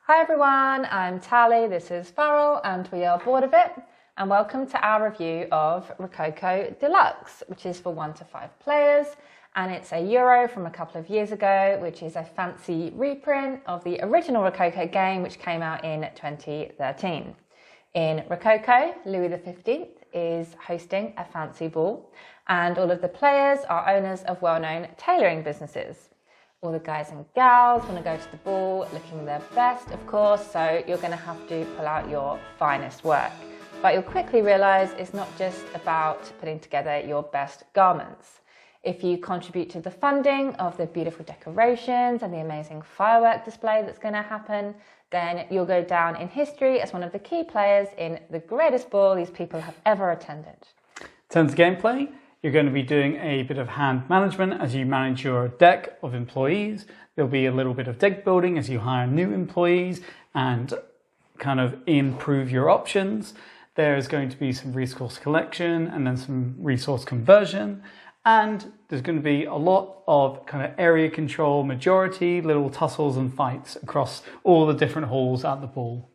Hi everyone, I'm Tally, this is Farrell, and we are bored of it. And welcome to our review of Rococo Deluxe, which is for 1 to 5 players. And it's a Euro from a couple of years ago, which is a fancy reprint of the original Rococo game, which came out in 2013. In Rococo, Louis XV is hosting a fancy ball, and all of the players are owners of well-known tailoring businesses. All the guys and gals want to go to the ball looking their best, of course, so you're going to have to pull out your finest work. But you'll quickly realise it's not just about putting together your best garments. If you contribute to the funding of the beautiful decorations and the amazing firework display that's going to happen, then you'll go down in history as one of the key players in the greatest ball these people have ever attended. In terms of gameplay, you're going to be doing a bit of hand management as you manage your deck of employees. There'll be a little bit of deck building as you hire new employees and kind of improve your options. There's going to be some resource collection and then some resource conversion. And there's going to be a lot of kind of area control, majority, little tussles and fights across all the different halls at the ball.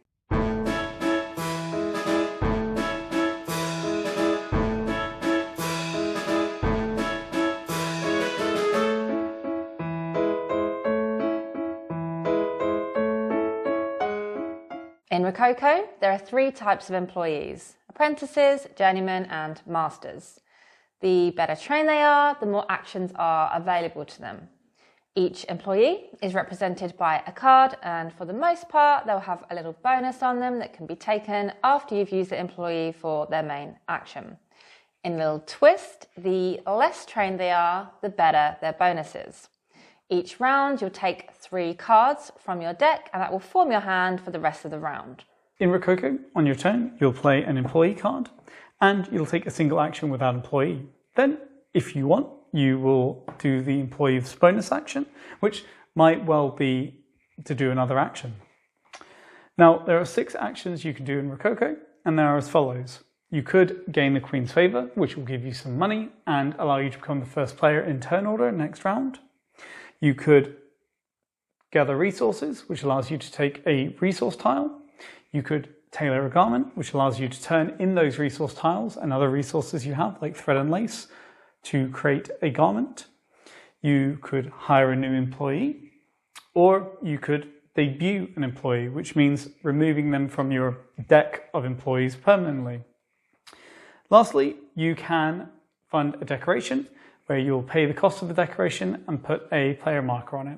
In Rococo, there are 3 types of employees: apprentices, journeymen, and masters. The better trained they are, the more actions are available to them. Each employee is represented by a card, and for the most part, they'll have a little bonus on them that can be taken after you've used the employee for their main action. In a little twist, the less trained they are, the better their bonuses. Each round, you'll take 3 cards from your deck, and that will form your hand for the rest of the round. In Rococo, on your turn, you'll play an employee card, and you'll take a single action with that employee. Then, if you want, you will do the employee's bonus action, which might well be to do another action. Now, there are 6 actions you can do in Rococo, and they are as follows. You could gain the Queen's favour, which will give you some money and allow you to become the first player in turn order next round. You could gather resources, which allows you to take a resource tile. You could tailor a garment, which allows you to turn in those resource tiles and other resources you have, like thread and lace, to create a garment. You could hire a new employee, or you could debut an employee, which means removing them from your deck of employees permanently. Lastly, you can fund a decoration, where you'll pay the cost of the decoration and put a player marker on it.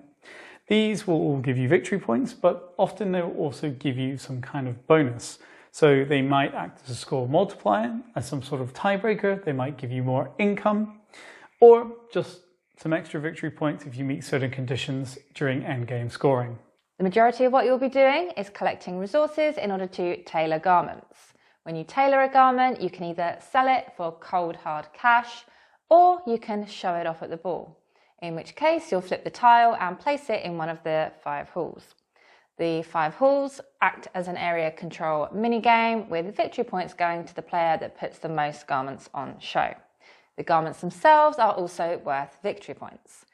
These will all give you victory points, but often they will also give you some kind of bonus. So they might act as a score multiplier, as some sort of tiebreaker. They might give you more income, or just some extra victory points if you meet certain conditions during endgame scoring. The majority of what you'll be doing is collecting resources in order to tailor garments. When you tailor a garment, you can either sell it for cold hard cash, or you can show it off at the ball, in which case you'll flip the tile and place it in one of the 5 halls. The 5 halls act as an area control minigame, with victory points going to the player that puts the most garments on show. The garments themselves are also worth victory points.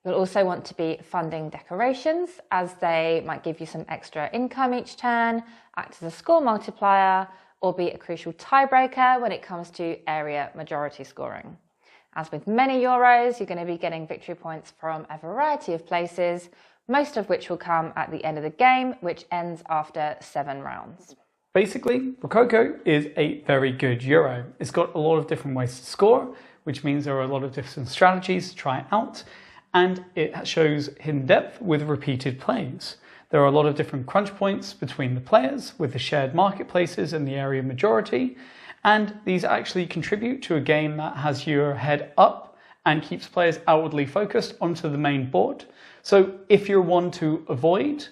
You'll also want to be funding decorations, as they might give you some extra income each turn, act as a score multiplier, or be a crucial tiebreaker when it comes to area majority scoring. As with many Euros, you're going to be getting victory points from a variety of places, most of which will come at the end of the game, which ends after 7 rounds. Basically, Rococo is a very good Euro. It's got a lot of different ways to score, which means there are a lot of different strategies to try out, and it shows hidden depth with repeated plays. There are a lot of different crunch points between the players with the shared marketplaces and the area majority, and these actually contribute to a game that has your head up and keeps players outwardly focused onto the main board. So if you're one to avoid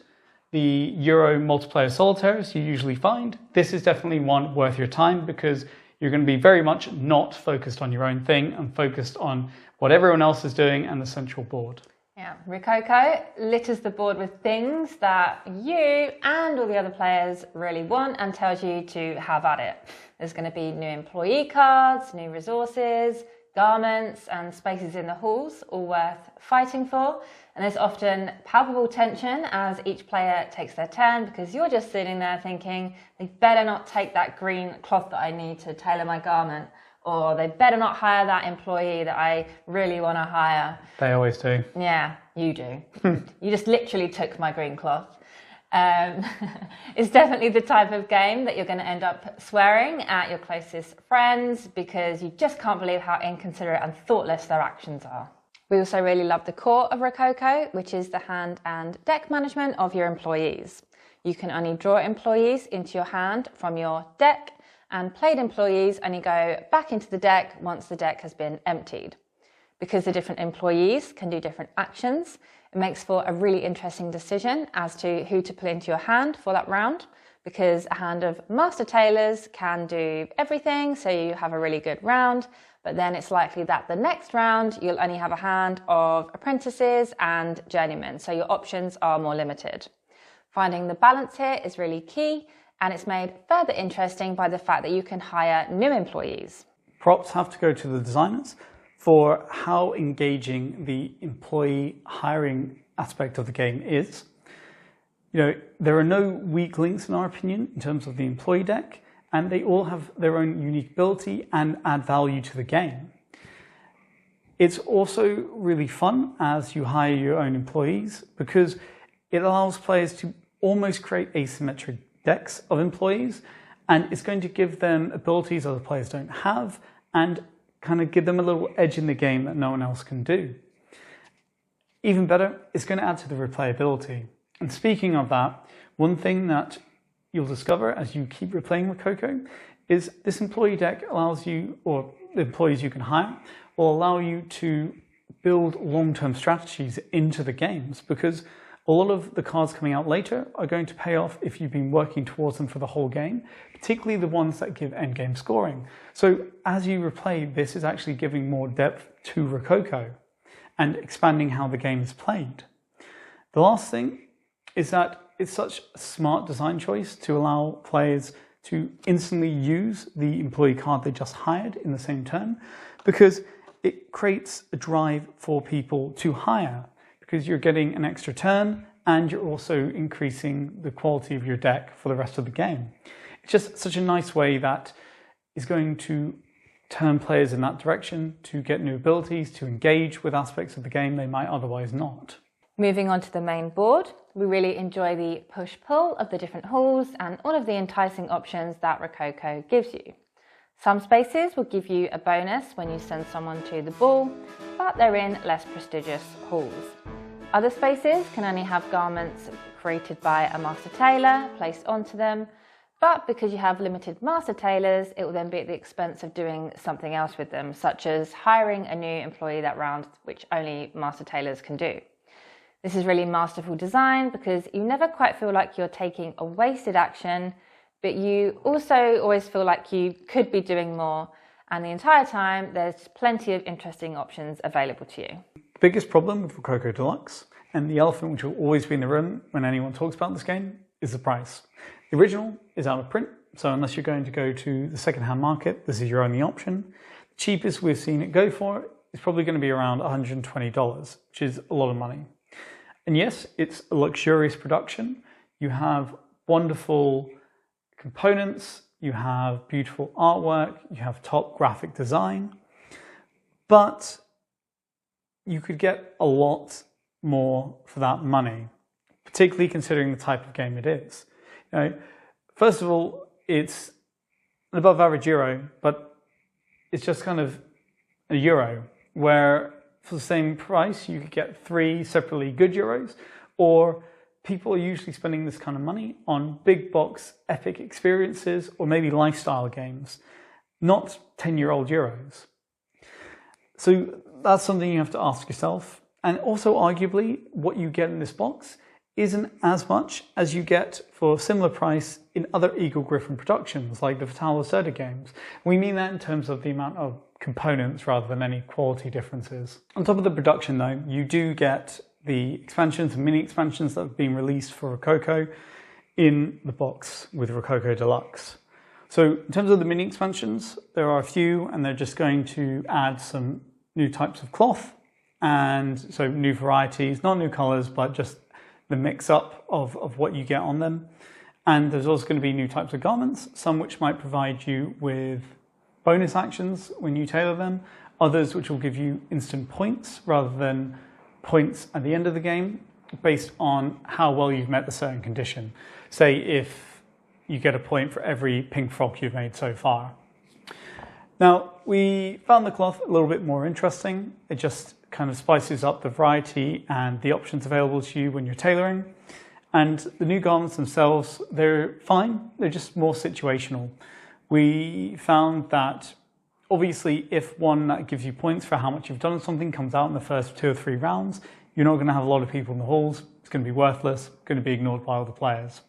the Euro multiplayer solitaires you usually find, this is definitely one worth your time, because you're going to be very much not focused on your own thing and focused on what everyone else is doing and the central board. Yeah, Rococo litters the board with things that you and all the other players really want and tells you to have at it. There's going to be new employee cards, new resources, garments and spaces in the halls, all worth fighting for. And there's often palpable tension as each player takes their turn, because you're just sitting there thinking, they better not take that green cloth that I need to tailor my garment, or they better not hire that employee that I really want to hire. They always do. Yeah, you do. You just literally took my green cloth. It's definitely the type of game that you're going to end up swearing at your closest friends, because you just can't believe how inconsiderate and thoughtless their actions are. We also really love the core of Rococo, which is the hand and deck management of your employees. You can only draw employees into your hand from your deck, and played employees only go back into the deck once the deck has been emptied. Because the different employees can do different actions, it makes for a really interesting decision as to who to put into your hand for that round, because a hand of master tailors can do everything, so you have a really good round, but then it's likely that the next round you'll only have a hand of apprentices and journeymen, so your options are more limited. Finding the balance here is really key, and it's made further interesting by the fact that you can hire new employees. Props have to go to the designers for how engaging the employee hiring aspect of the game is. You know, there are no weak links in our opinion in terms of the employee deck, and they all have their own unique ability and add value to the game. It's also really fun as you hire your own employees, because it allows players to almost create asymmetric decks of employees, and it's going to give them abilities other players don't have, and kind of give them a little edge in the game that no one else can do. Even better, it's going to add to the replayability. And speaking of that, one thing that you'll discover as you keep replaying Rococo is this employee deck allows you, or the employees you can hire, will allow you to build long-term strategies into the games, because a lot of the cards coming out later are going to pay off if you've been working towards them for the whole game, particularly the ones that give endgame scoring. So as you replay, this is actually giving more depth to Rococo and expanding how the game is played. The last thing is that it's such a smart design choice to allow players to instantly use the employee card they just hired in the same turn, because it creates a drive for people to hire, because you're getting an extra turn and you're also increasing the quality of your deck for the rest of the game. It's just such a nice way that is going to turn players in that direction to get new abilities, to engage with aspects of the game they might otherwise not. Moving on to the main board, we really enjoy the push-pull of the different halls and all of the enticing options that Rococo gives you. Some spaces will give you a bonus when you send someone to the ball, but they're in less prestigious halls. Other spaces can only have garments created by a master tailor placed onto them, but because you have limited master tailors, it will then be at the expense of doing something else with them, such as hiring a new employee that round, which only master tailors can do. This is really masterful design, because you never quite feel like you're taking a wasted action, but you also always feel like you could be doing more, and the entire time there's plenty of interesting options available to you. The biggest problem with Rococo Deluxe, and the elephant which will always be in the room when anyone talks about this game, is the price. The original is out of print, so unless you're going to go to the second-hand market, this is your only option. The cheapest we've seen it go for is probably going to be around $120, which is a lot of money. And yes, it's a luxurious production. You have wonderful components, you have beautiful artwork, you have top graphic design, but you could get a lot more for that money, particularly considering the type of game it is. You know, first of all, it's an above average Euro, but it's just kind of a Euro, where for the same price you could get 3 separately good Euros, or people are usually spending this kind of money on big box epic experiences or maybe lifestyle games, not 10-year-old Euros. So that's something you have to ask yourself. And also arguably what you get in this box isn't as much as you get for a similar price in other Eagle Griffin productions like the Vital Lacerda games. We mean that in terms of the amount of components rather than any quality differences. On top of the production though, you do get the expansions and mini expansions that have been released for Rococo in the box with Rococo Deluxe. So in terms of the mini expansions, there are a few, and they're just going to add some new types of cloth, and so new varieties, not new colors, but just the mix up of what you get on them. And there's also going to be new types of garments, some which might provide you with bonus actions when you tailor them, others which will give you instant points rather than points at the end of the game based on how well you've met the certain condition. Say if you get a point for every pink frock you've made so far. Now, we found the cloth a little bit more interesting. It just kind of spices up the variety and the options available to you when you're tailoring. And the new garments themselves, they're fine. They're just more situational. We found that obviously if one that gives you points for how much you've done on something comes out in the first 2 or 3 rounds, you're not going to have a lot of people in the halls. It's going to be worthless, going to be ignored by other players.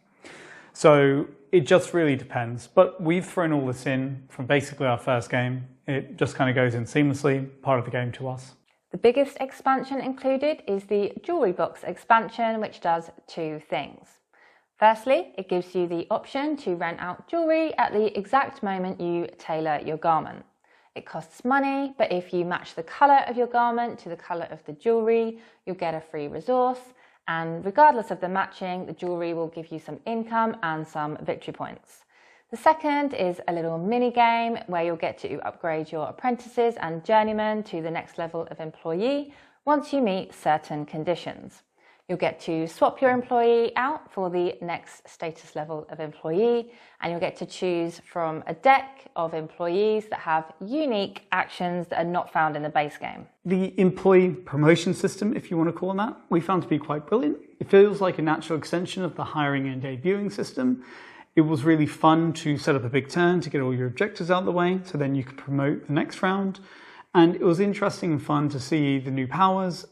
So it just really depends. But we've thrown all this in from basically our first game. It just kind of goes in seamlessly, part of the game to us. The biggest expansion included is the jewellery box expansion, which does 2 things. Firstly, it gives you the option to rent out jewellery at the exact moment you tailor your garment. It costs money, but if you match the colour of your garment to the colour of the jewellery, you'll get a free resource, and regardless of the matching, the jewellery will give you some income and some victory points. The second is a little mini game where you'll get to upgrade your apprentices and journeymen to the next level of employee once you meet certain conditions. You'll get to swap your employee out for the next status level of employee, and you'll get to choose from a deck of employees that have unique actions that are not found in the base game. The employee promotion system, if you want to call it that, we found to be quite brilliant. It feels like a natural extension of the hiring and debuting system. It was really fun to set up a big turn to get all your objectives out of the way, so then you could promote the next round. And it was interesting and fun to see the new powers,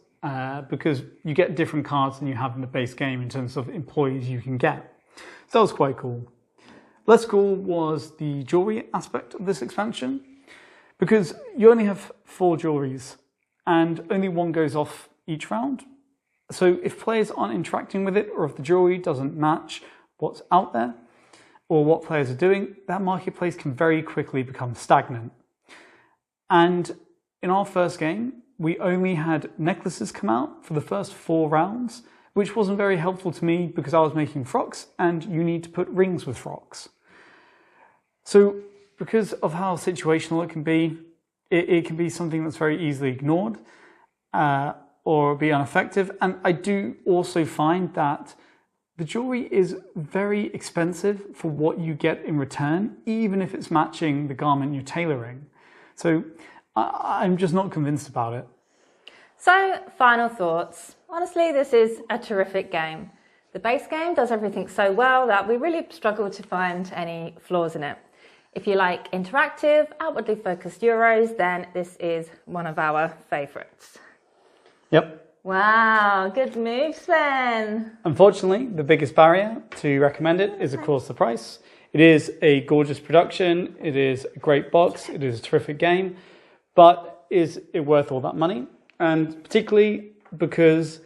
because you get different cards than you have in the base game in terms of employees you can get. So that was quite cool. Less cool was the jewelry aspect of this expansion, because you only have 4 jewelries and only 1 goes off each round. So if players aren't interacting with it, or if the jewelry doesn't match what's out there or what players are doing, that marketplace can very quickly become stagnant. And in our first game, we only had necklaces come out for the first 4 rounds, which wasn't very helpful to me because I was making frocks and you need to put rings with frocks. So because of how situational it can be, it can be something that's very easily ignored or be ineffective. And I do also find that the jewelry is very expensive for what you get in return, even if it's matching the garment you're tailoring. So I'm just not convinced about it. So, final thoughts. Honestly, this is a terrific game. The base game does everything so well that we really struggle to find any flaws in it. If you like interactive, outwardly focused Euros, then this is one of our favourites. Yep. Wow, good move, Sven. Unfortunately, the biggest barrier to recommend it is, of course, the price. It is a gorgeous production. It is a great box. It is a terrific game. But is it worth all that money? And particularly because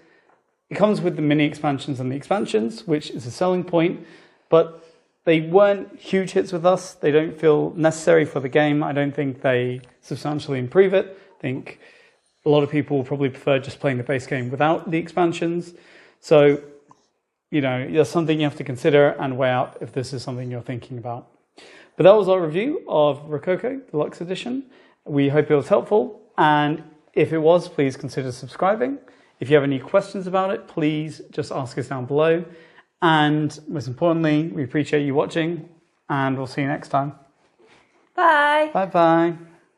it comes with the mini expansions and the expansions, which is a selling point, but they weren't huge hits with us. They don't feel necessary for the game. I don't think they substantially improve it. I think a lot of people will probably prefer just playing the base game without the expansions. So, you know, there's something you have to consider and weigh out if this is something you're thinking about. But that was our review of Rococo Deluxe Edition. We hope it was helpful, and if it was, please consider subscribing. If you have any questions about it, please just ask us down below. And most importantly, we appreciate you watching, and we'll see you next time. Bye. Bye-bye.